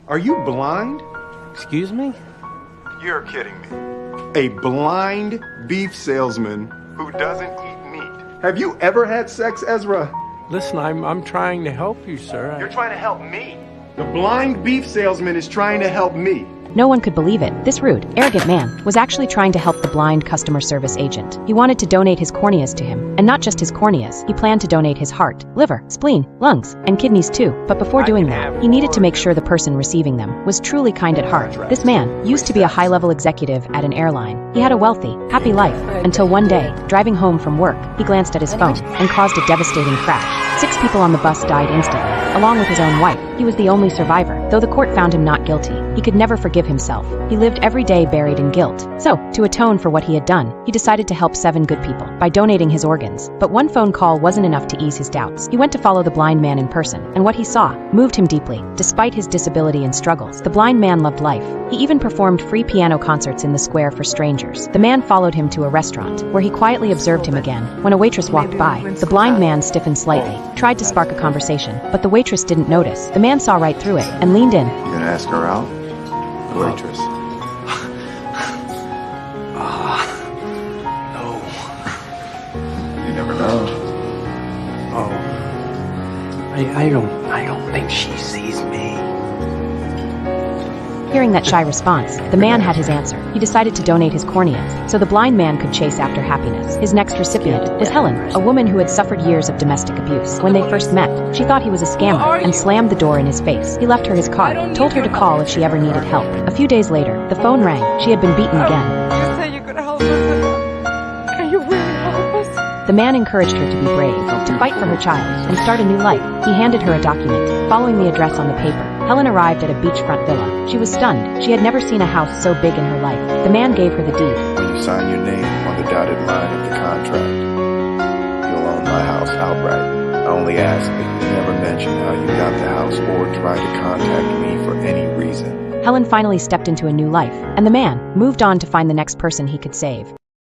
Are you blind? Excuse me? You're kidding me. A blind beef salesman who doesn't eat meat. Have you ever had sex, Ezra? Listen, I'm trying to help you, sir. You're trying to help me. The blind beef salesman is trying to help me. No one could believe it. This rude, arrogant man was actually trying to help the blind customer service agent. He wanted to donate his corneas to him, and not just his corneas. He planned to donate his heart, liver, spleen, lungs, and kidneys too. But before doing that, he needed to make sure the person receiving them was truly kind at heart. This man used to be a high-level executive at an airline. He had a wealthy, happy life, until one day, driving home from work, he glanced at his phone and caused a devastating crash. 6 people on the bus died instantly, along with his own wife. He was the only survivor, though the court found him not guilty. He could never forgive himself. He lived every day buried in guilt. So, to atone for what he had done, he decided to help 7 good people by donating his organs. But one phone call wasn't enough to ease his doubts. He went to follow the blind man in person, and what he saw moved him deeply. Despite his disability and struggles, the blind man loved life. He even performed free piano concerts in the square for strangers. The man followed him to a restaurant, where he quietly observed him again. When a waitress walked by, the blind man stiffened slightly, tried to spark a conversation, but the waitress didn't notice. The man saw right through it and leaned in. You gonna ask her out? The waitress. No. You never know. Oh. I don't think she sees me. Hearing that shy response, the man had his answer. He decided to donate his corneas, so the blind man could chase after happiness. His next recipient was Helen, a woman who had suffered years of domestic abuse. When they first met, she thought he was a scammer and slammed the door in his face. He left her his card, told her to call if she ever needed help. A few days later, the phone rang. She had been beaten again. You say you're gonna help us. Can you really help us? The man encouraged her to be brave, to fight for her child, and start a new life. He handed her a document, following the address on the paper. Helen arrived at a beachfront villa. She was stunned. She had never seen a house so big in her life. The man gave her the deed. When you sign your name on the dotted line of the contract, you'll own my house outright. I only ask that you never mention how you got the house or try to contact me for any reason. Helen finally stepped into a new life, and the man moved on to find the next person he could save.